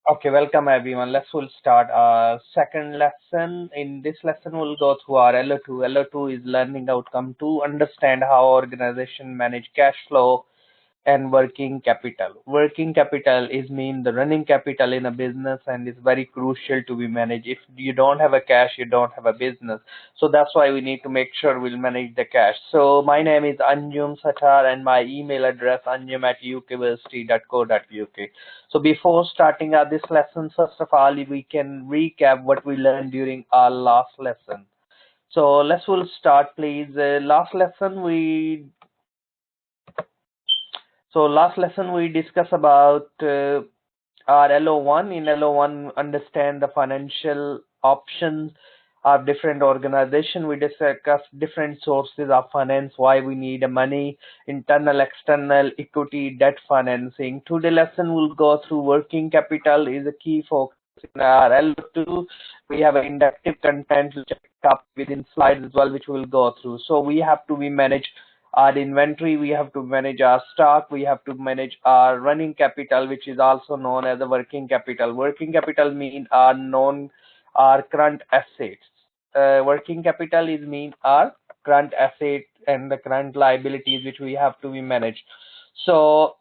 Okay, welcome everyone. We'll start our second lesson. In this lesson, we'll go through our LO2. LO2 is learning outcome to understand how organization manage cash flow and working capital. Working capital is mean the running capital in a business and is very crucial to be managed. If you don't have a cash, you don't have a business. So that's why we need to make sure we'll manage the cash. So my name is Anjum Satar and my email address anjum@ukversity.co.uk. So before starting this lesson, first of all, we can recap what we learned during our last lesson. So we'll start, please. Last lesson we discussed about our LO1. In LO1, understand the financial options of different organization. We discussed different sources of finance, why we need money, internal, external, equity, debt financing. Today lesson will go through working capital is a key focus in our LO2. We have an inductive content which I up within slides as well, which we'll go through. So we have to be managed our inventory, we have to manage our stock, we have to manage our running capital, which is also known as the working capital. Working capital mean our current assets. Working capital is mean our current asset and the current liabilities which we have to be managed. So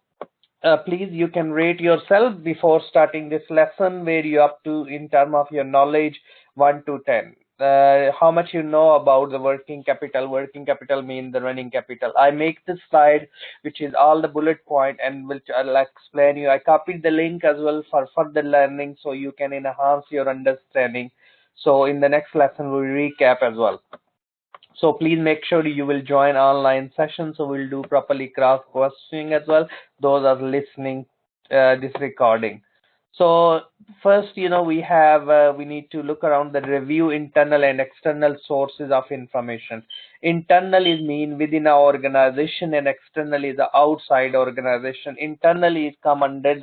please, you can rate yourself before starting this lesson where you up to in terms of your knowledge 1 to 10. How much you know about the working capital. Working capital means the running capital. I make this slide which is all the bullet point and which I'll explain you. I copied the link as well for further learning so you can enhance your understanding. So in the next lesson we'll recap as well. So please make sure you will join online session so we'll do properly cross questioning as well, those are listening this recording. So first, we need to look around the review internal and external sources of information. Internal is mean within our organization and external is the outside organization. Internally is come under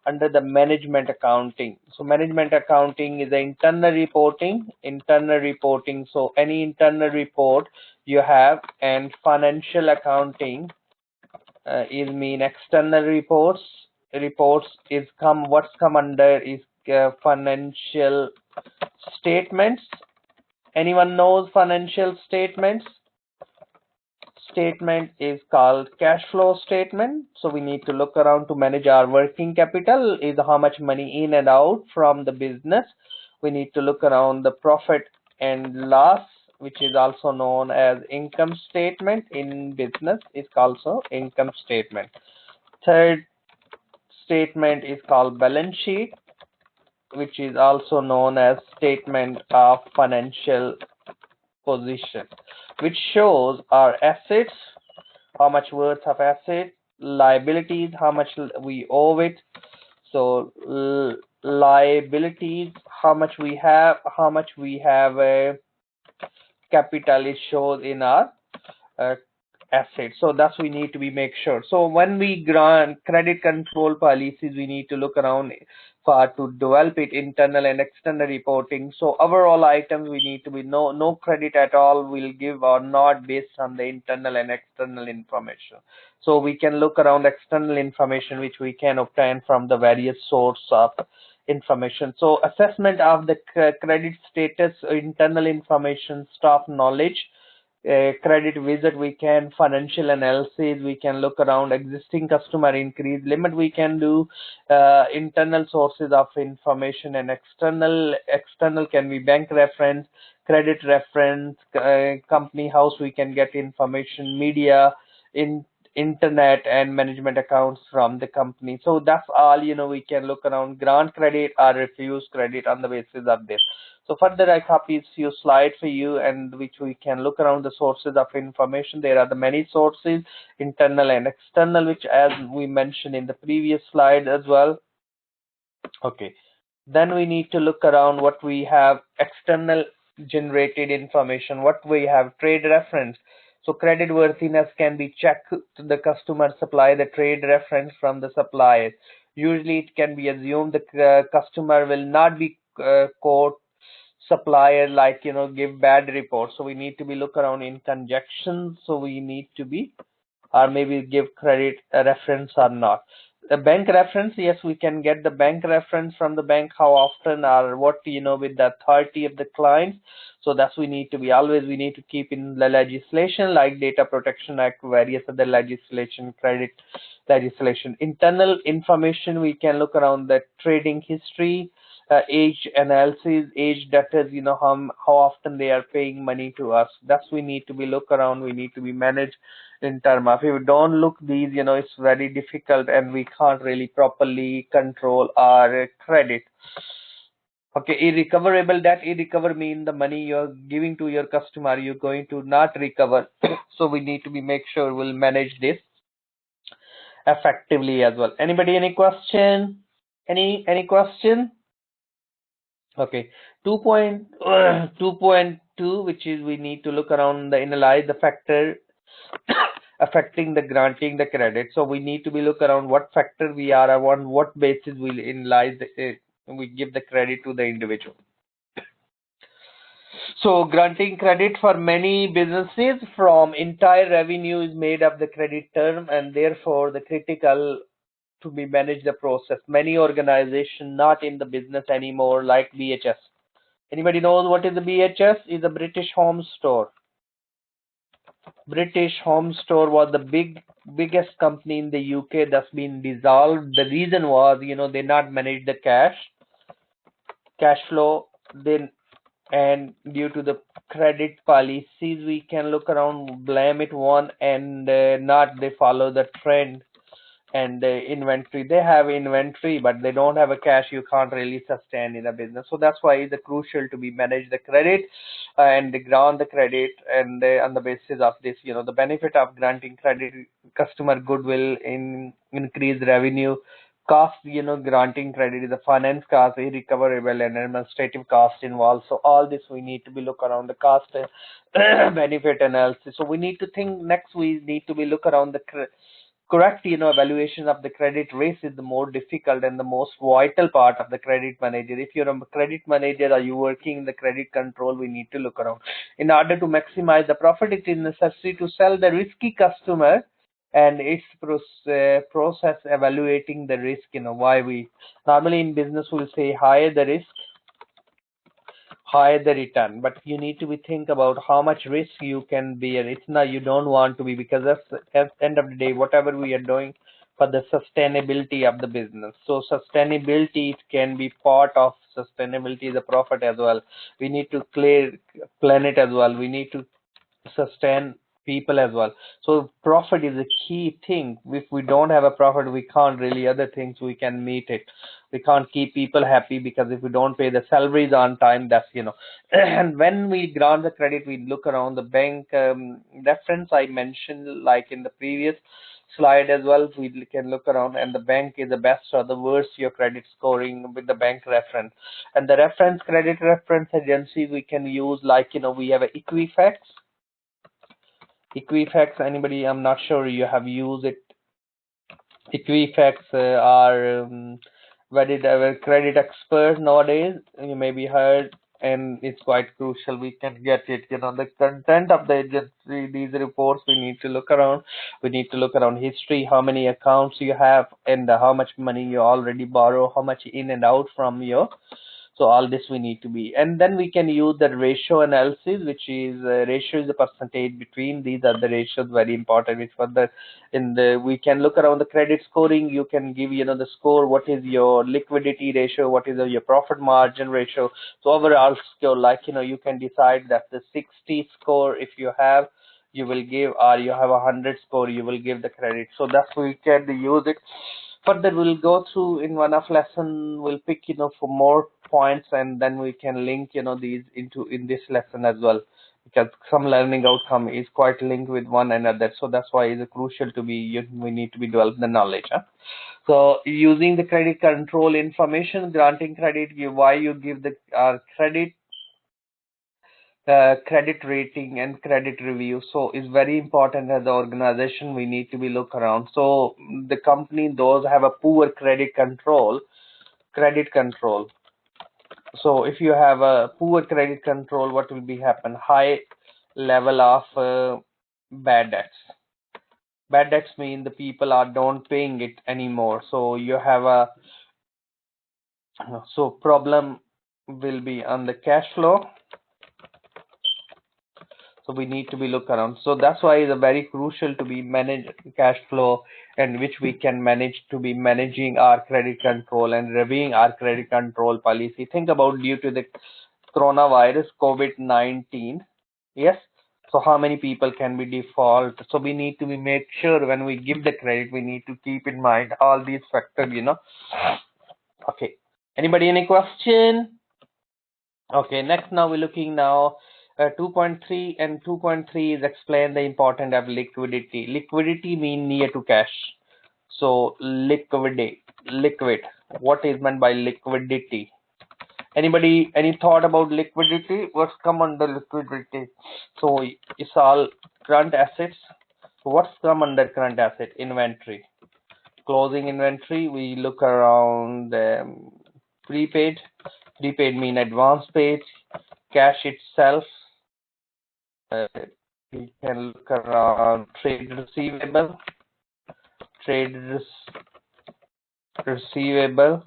the management accounting. So management accounting is the internal reporting. So any internal report you have, and financial accounting is mean external reports. What's come under is financial statements. Anyone knows financial statements? Statement is called cash flow statement. So we need to look around to manage our working capital is how much money in and out from the business. We need to look around the profit and loss, which is also known as income statement in business is also income statement. Third statement is called balance sheet, which is also known as statement of financial position, which shows our assets, how much worth of assets, liabilities, how much we owe it. So liabilities, how much we have capital is shown in our assets. So that's we need to be make sure. So when we grant credit control policies, we need to look around to develop it internal and external reporting. So overall items we need to be no credit at all will give or not based on the internal and external information. So we can look around external information which we can obtain from the various source of information. So assessment of the credit status, internal information, staff knowledge, credit visit, we can financial analysis, we can look around existing customer increase limit, we can do internal sources of information, and external can be bank reference, credit reference, company house, we can get information, media, in internet, and management accounts from the company. So that's all we can look around grant credit or refuse credit on the basis of this. So further I copied few slides for you and which we can look around the sources of information. There are the many sources, internal and external, which as we mentioned in the previous slide as well. Okay, then we need to look around what we have external generated information, what we have trade reference. So credit worthiness can be checked to the customer supply the trade reference from the supplier. Usually it can be assumed the customer will not be caught supplier give bad reports. So we need to be look around in conjunction. So we need to be or maybe give credit reference or not. The bank reference, yes, we can get the bank reference from the bank, how often or what, with the authority of the client. So that's we need to be always, we need to keep in the legislation like Data Protection Act, various other legislation, credit legislation. Internal information, we can look around the trading history, age analysis, age debtors, how often they are paying money to us. That's we need to be look around, we need to be managed in term of, if we don't look these, it's very difficult and we can't really properly control our credit. Okay, irrecoverable debt. Irrecover mean the money you're giving to your customer, you're going to not recover. So we need to be make sure we'll manage this effectively as well. Anybody, any question? Any question? Okay, 2.2, which is we need to look around the analyze the factor affecting the granting the credit. So we need to be look around what factor we are on, what basis we analyze we give the credit to the individual. So granting credit for many businesses from entire revenue is made of the credit term, and therefore the critical to be manage the process. Many organizations not in the business anymore, like BHS. Anybody knows what is the BHS? Is a British Home Store. British Home Store was the biggest company in the UK that's been dissolved. The reason was, they not manage the cash flow. Then, and due to the credit policies, we can look around, blame it one, and not they follow the trend. And inventory, they have inventory but they don't have a cash, you can't really sustain in a business. So that's why it's crucial to be manage the credit and grant the credit, and on the basis of this, the benefit of granting credit, customer goodwill, in increased revenue, cost, granting credit is a finance cost, irrecoverable, and administrative cost involved. So all this we need to be look around the cost benefit analysis. So we need to think next, we need to be look around the correct, evaluation of the credit risk is the more difficult and the most vital part of the credit manager. If you're a credit manager, are you working in the credit control, we need to look around. In order to maximize the profit, it is necessary to sell the risky customer, and its process evaluating the risk, why we normally in business will say higher the risk, higher the return, but you need to be think about how much risk you can bear. It's not, you don't want to be, because that's at the end of the day, whatever we are doing for the sustainability of the business. So sustainability can be part of sustainability, the profit as well. We need to clear planet as well. We need to sustain people as well. So profit is a key thing. If we don't have a profit, we can't really other things we can meet it. We can't keep people happy, because if we don't pay the salaries on time, that's and when we grant the credit, we look around the bank reference I mentioned like in the previous slide as well. We can look around, and the bank is the best or the worst your credit scoring with the bank reference. And the reference credit reference agency we can use, like we have a Equifax. Anybody, I'm not sure you have used it. Equifax are very credit expert nowadays. You may be heard, and it's quite crucial. We can get it. The content of the agency, these reports, we need to look around. We need to look around history, how many accounts you have, and how much money you already borrow, how much in and out from your. So all this we need to be, and then we can use the ratio analysis, which is ratio is the percentage between. These are the ratios very important. Which further in the, we can look around the credit scoring. You can give the score. What is your liquidity ratio? What is your profit margin ratio? So overall score, like you can decide that the 60 score if you have, you will give, or you have 100 score, you will give the credit. So that's we can use it. Further we'll go through in one of lesson, we'll pick for more points, and then we can link these into in this lesson as well, because some learning outcome is quite linked with one another. So that's why it's crucial to be, we need to be develop the knowledge. So using the credit control information, granting credit, why you give the credit, credit rating and credit review. So it's very important as the organization, we need to be look around. So the company, those have a poor credit control. So if you have a poor credit control, what will be happen? High level of bad debts. Bad debts mean the people are don't paying it anymore. So you have a so problem will be on the cash flow. So we need to be look around. So that's why it's very crucial to be manage cash flow, and which we can manage to be managing our credit control and reviewing our credit control policy. Think about due to the coronavirus COVID-19. Yes. So how many people can be default? So we need to be make sure when we give the credit, we need to keep in mind all these factors. Okay. Anybody any question? Okay, next now we're looking now 2.3, and 2.3 is explain the importance of liquidity. Liquidity mean near to cash. So liquid. What is meant by liquidity? Anybody any thought about liquidity? What's come under liquidity? So it's all current assets. So what's come under current asset? Inventory. Closing inventory, we look around prepaid. Prepaid mean advance paid. Cash itself, uh, we can look around trade receivable. Trade receivable.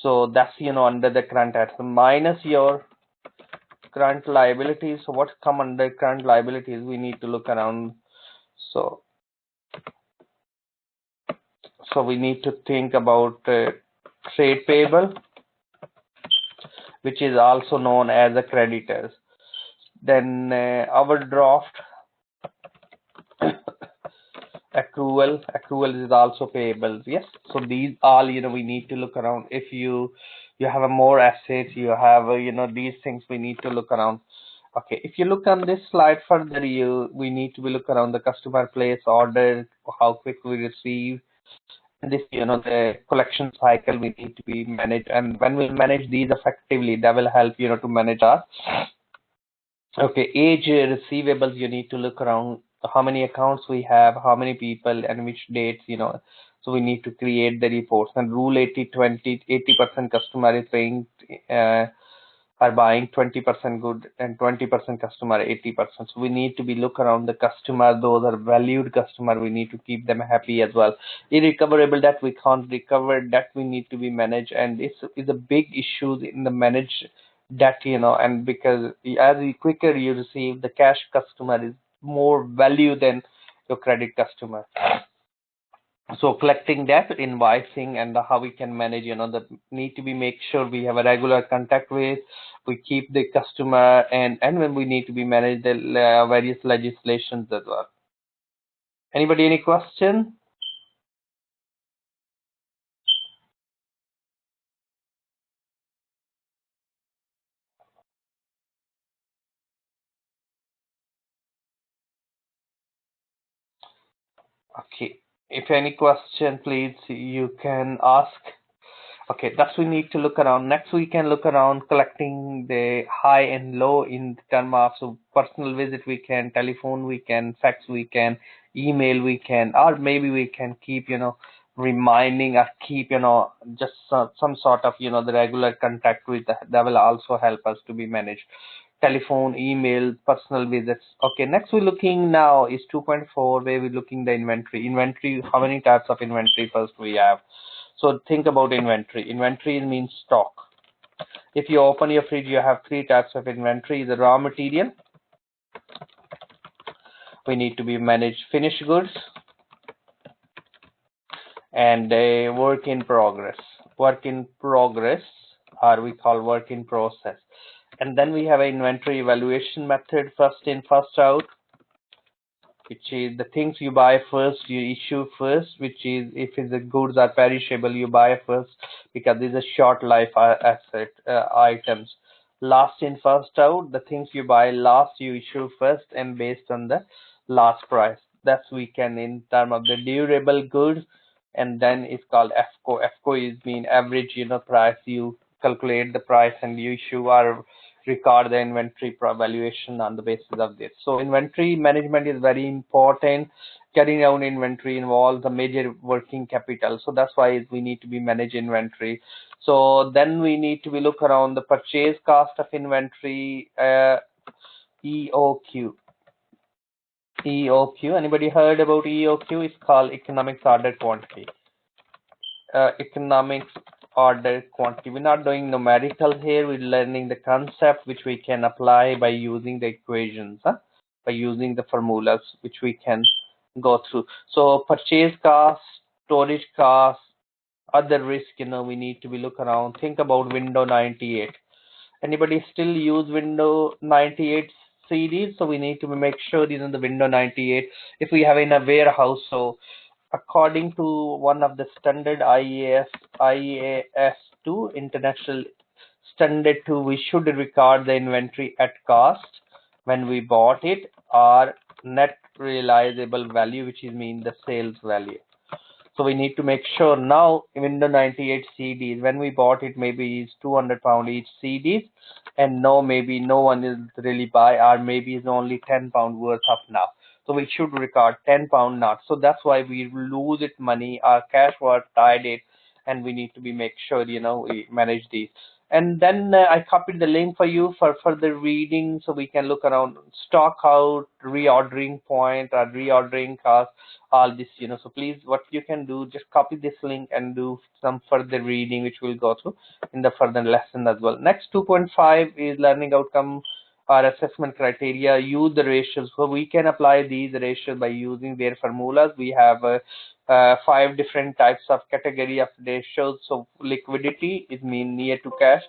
So that's under the current asset minus your current liabilities. So what come under current liabilities? We need to look around. So we need to think about trade payable, which is also known as a creditors. Then overdraft, accrual is also payables. Yes. So these all we need to look around. If you have a more assets, you have these things we need to look around. Okay, if you look on this slide further, we need to be look around the customer place order, how quick we receive. And this the collection cycle we need to be managed, and when we manage these effectively, that will help to manage our age receivables. You need to look around how many accounts we have, how many people, and which dates. So we need to create the reports. And rule 80-20, 80% customer is paying, are buying 20% good, and 20% customer 80%. So we need to be look around the customer. Those are valued customer. We need to keep them happy as well. Irrecoverable that we can't recover, that we need to be managed, and this is a big issue in the manage that. And because as quicker you receive, the cash customer is more value than your credit customer. So collecting that, invoicing, and how we can manage, the need to be make sure we have a regular contact with, we keep the customer, and when we need to be manage the various legislations as well. Anybody any question? Okay, if any question, please you can ask. Okay, that's we need to look around. Next, we can look around collecting the high and low in term of so personal visit. We can telephone, we can fax, we can email, we can, or maybe we can keep reminding or keep just some sort of the regular contact with that will also help us to be managed. Telephone, email, personal visits. Okay, next we're looking now is 2.4, where we're looking the inventory. Inventory, how many types of inventory first we have? So think about inventory. Inventory means stock. If you open your fridge, you have three types of inventory. The raw material, we need to be managed finished goods, and a work in progress. Work in progress, or we call work in process. And then we have an inventory evaluation method, first in, first out, which is the things you buy first, you issue first, which is if the goods are perishable, you buy first because these are short life asset items. Last in, first out, the things you buy last, you issue first, and based on the last price. That's we can in term of the durable goods, and then it's called FCO. FCO is mean average price. You calculate the price and you issue or record the inventory valuation on the basis of this. So inventory management is very important. Carrying out inventory involves a major working capital. So that's why we need to be manage inventory. So then we need to be look around the purchase cost of inventory, EOQ. EOQ. Anybody heard about EOQ? It's called economics order quantity. Economics order quantity. We're not doing numerical here. We're learning the concept which we can apply by using the equations, by using the formulas which we can go through. So purchase cost, storage cost, other risk, we need to be look around. Think about Windows 98. Anybody still use Windows 98 series? So we need to make sure the Windows 98 if we have in a warehouse. So according to one of the standard IAS 2 international standard 2, we should record the inventory at cost when we bought it, or net realizable value, which is mean the sales value. So we need to make sure now Windows 98 CDs, when we bought it, maybe it's £200 each CDs, and now maybe no one is really buy, or maybe it's only £10 worth of now. So we should record £10 not. So that's why we lose it money. Our cash was tied it, and we need to be make sure we manage these. And then I copied the link for you for further reading, so we can look around stock out, reordering point, or reordering cost, all this. So please, what you can do, just copy this link and do some further reading, which we'll go through in the further lesson as well. Next 2.5 is learning outcome or assessment criteria. Use the ratios. So we can apply these ratios by using their formulas. We have 5 different types of category of ratios. So liquidity is mean near to cash,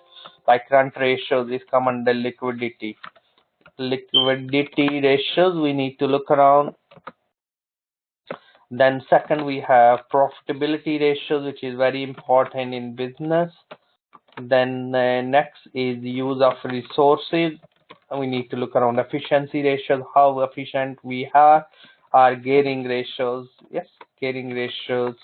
like current ratios is come under liquidity. Liquidity ratios we need to look around. Then second, we have profitability ratios, which is very important in business. Then next is the use of resources. We need to look around efficiency ratios, how efficient we are. Our gearing ratios, yes, gearing ratios.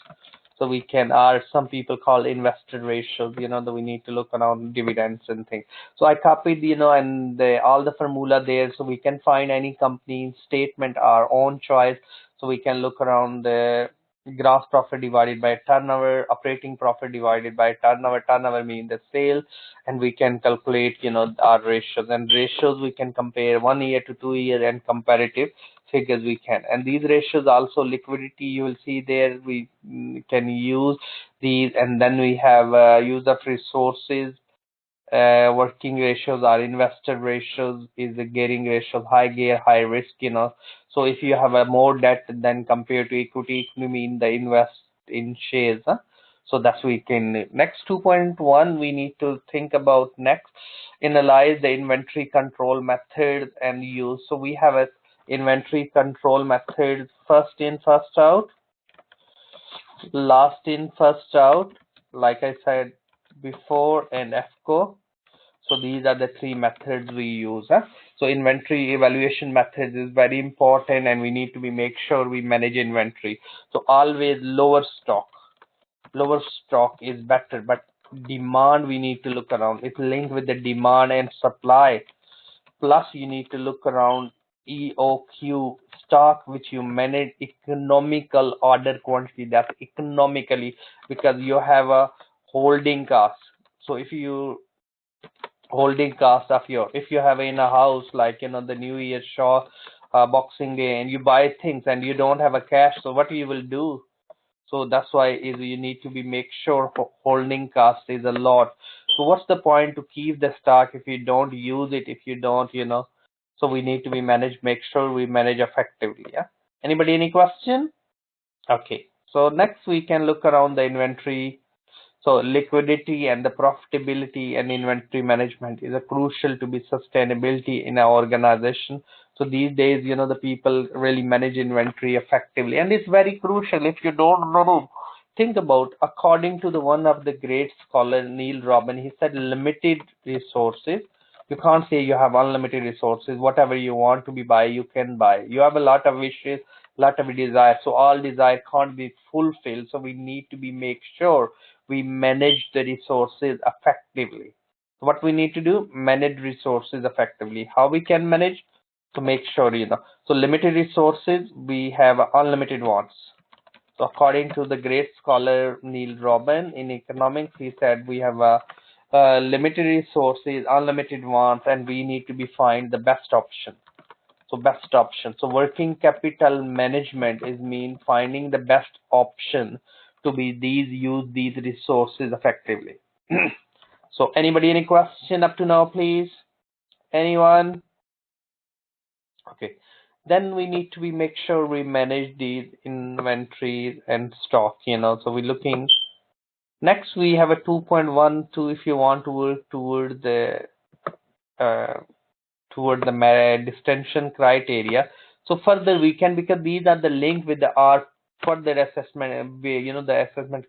So we can, or some people call investor ratios, that we need to look around dividends and things. So I copied, and all the formula there, so we can find any company statement, our own choice. So we can look around the gross profit divided by turnover, operating profit divided by turnover. Turnover means the sale, and we can calculate, our ratios. And ratios we can compare 1 year to 2 year and comparative figures we can. And these ratios also liquidity, you will see there we can use these. And then we have use of resources, working ratios, or investor ratios is the gearing ratios, high gear, high risk. So if you have a more debt than compared to equity, it mean the invest in shares. So that's we can. Next 2.1 we need to think about next. Analyze the inventory control method and use. So we have a inventory control method: first in, first out, last in, first out, like I said before, and FCO. So these are the 3 methods we use. So inventory evaluation methods is very important, and we need to be make sure we manage inventory. So always lower stock is better, but demand we need to look around. It's linked with the demand and supply. Plus you need to look around EOQ, stock which you manage economical order quantity. That's economically, because you have a holding cost. So if you holding cost of if you have in a house, like the New Year show, Boxing Day, and you buy things and you don't have a cash, so what you will do? So that's why is you need to be make sure holding cost is a lot. So what's the point to keep the stock if you don't use it, if you don't so we need to be managed, make sure we manage effectively. Anybody any question? Okay, so next we can look around the inventory. So liquidity and the profitability and inventory management is a crucial to be sustainability in our organization. So these days, the people really manage inventory effectively, and it's very crucial. If you don't know, think about, according to the one of the great scholar Neil Robin, he said limited resources. You can't say you have unlimited resources. Whatever you want to be buy, you can buy. You have a lot of wishes, lot of desire. So all desire can't be fulfilled. So we need to be make sure we manage the resources effectively. So what we need to do, manage resources effectively. How we can manage? To make sure So limited resources, we have unlimited wants. So according to the great scholar Neil Robin in economics, he said we have limited resources, unlimited wants, and we need to be find the best option. So best option. So working capital management is mean finding the best option to be use these resources effectively. So anybody any question up to now, please? Anyone? Okay. Then we need to be make sure we manage these inventories and stock, So we're looking next. We have a 2.12 if you want to work uh, toward the distinction criteria. So further we can, because these are the link with the our further assessment, the assessment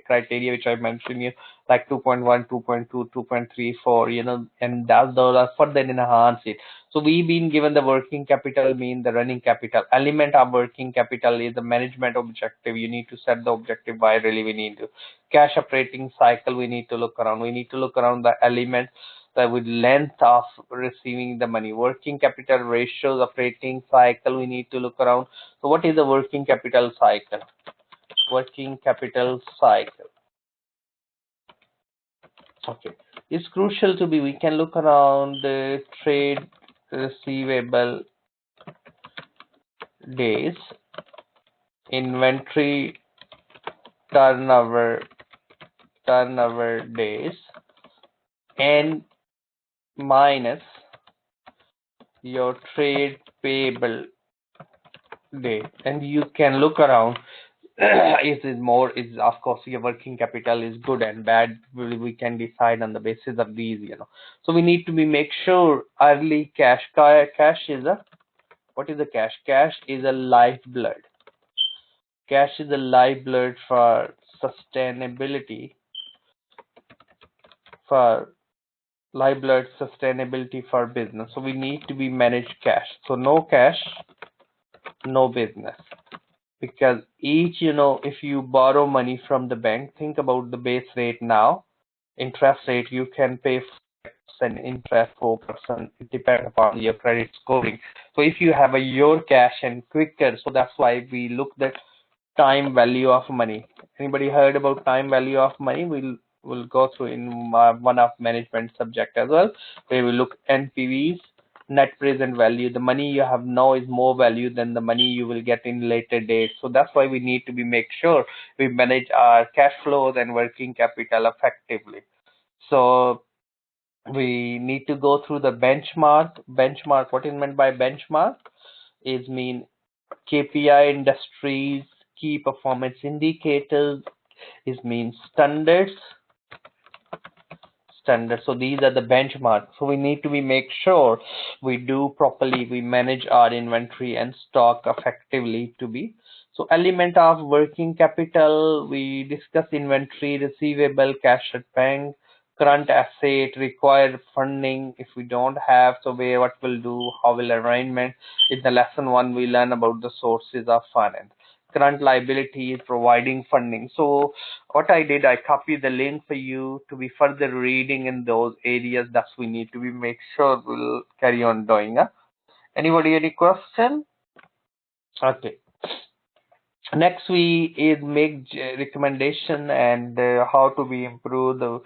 criteria which I mentioned here, like 2.1, 2.2, 2.34, and those are further enhance it. So we've been given the working capital mean the running capital element of working capital is the management objective. You need to set the objective why really we need to cash operating cycle. We need to look around. We need to look around the elements with length of receiving the money, working capital ratios, operating cycle. We need to look around. So what is the working capital cycle? Working capital cycle. Okay, it's crucial to be. We can look around the trade receivable days, inventory turnover days, and minus your trade payable day, and you can look around. Is of course your working capital is good and bad. We can decide on the basis of these. So we need to be make sure early cash. Cash is a what is the cash? Cash is a lifeblood. Cash is a lifeblood for sustainability. For business. So we need to be manage cash. So no cash, no business. Because each, if you borrow money from the bank, think about the base rate now, interest rate, you can pay 5% interest, 4%. It depends upon your credit scoring. So if you have your cash and quicker, so that's why we look at time value of money. Anybody heard about time value of money? We'll go through in one of management subject as well, where we look NPVs, net present value. The money you have now is more value than the money you will get in later dates. So that's why we need to be make sure we manage our cash flows and working capital effectively. So we need to go through the benchmark. What is meant by benchmark is mean KPI industries, key performance indicators, is mean standards. So these are the benchmarks. So we need to be make sure we do properly, we manage our inventory and stock effectively to be. So element of working capital, we discuss inventory, receivable, cash at bank, current asset, required funding. If we don't have, so what we'll do, how will arrangement. In the lesson 1 we learn about the sources of finance. Current liability is providing funding. So what I did, I copied the link for you to be further reading in those areas that we need to be make sure we'll carry on doing. Anybody any question? Okay. Next we is make recommendation and how to be improve the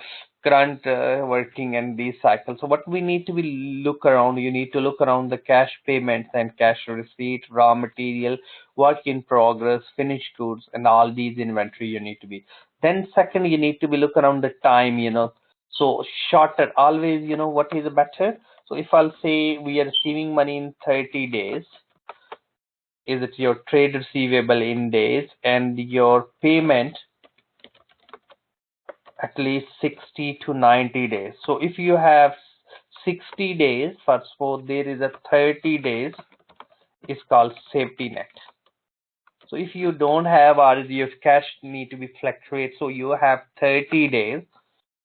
current working and these cycles. So what we need to be look around, you need to look around the cash payments and cash receipt, raw material, work in progress, finished goods, and all these inventory you need to be. Then second, you need to be look around the time, so shorter always, what is better. So if I'll say we are receiving money in 30 days, is it your trade receivable in days, and your payment at least 60 to 90 days. So if you have 60 days, first of all, there is a 30 days is called safety net. So if you don't have, or your cash need to be fluctuate, so you have 30 days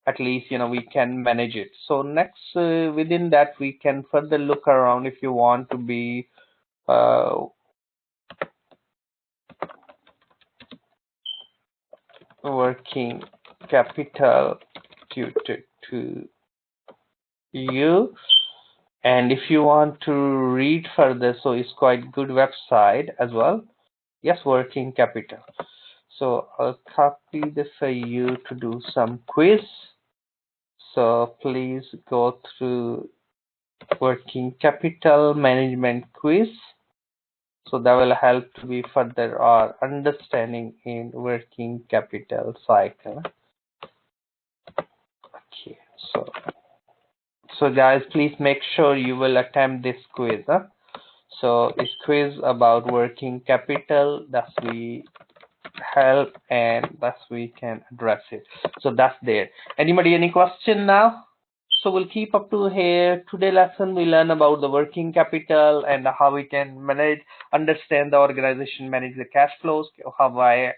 at least, we can manage it. So next within that we can further look around if you want to be working capital tutored to you, and if you want to read further, so it's quite good website as well. Yes, working capital. So I'll copy this for you to do some quiz. So please go through working capital management quiz. So that will help to be further our understanding in working capital cycle. Okay, so guys, please make sure you will attempt this quiz. So it's quiz about working capital that we help and thus we can address it. So that's there. Anybody any question now? So we'll keep up to here. Today lesson we learn about the working capital and how we can manage, understand the organization, manage the cash flows, why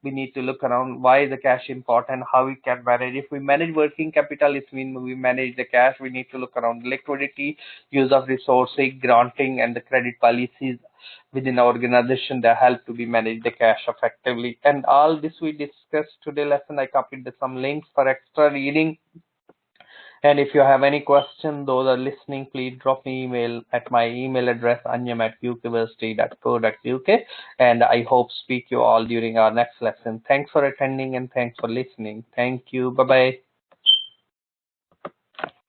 we need to look around, why is the cash important, how we can manage. If we manage working capital, it means we manage the cash. We need to look around liquidity, use of resources, granting, and the credit policies within our organization that help to be manage the cash effectively. And all this we discussed today lesson. I copied some links for extra reading. And if you have any question, those are listening, please drop me email at my email address anyam@ukeversity.co.uk. And I hope speak you all during our next lesson. Thanks for attending and thanks for listening. Thank you. Bye bye.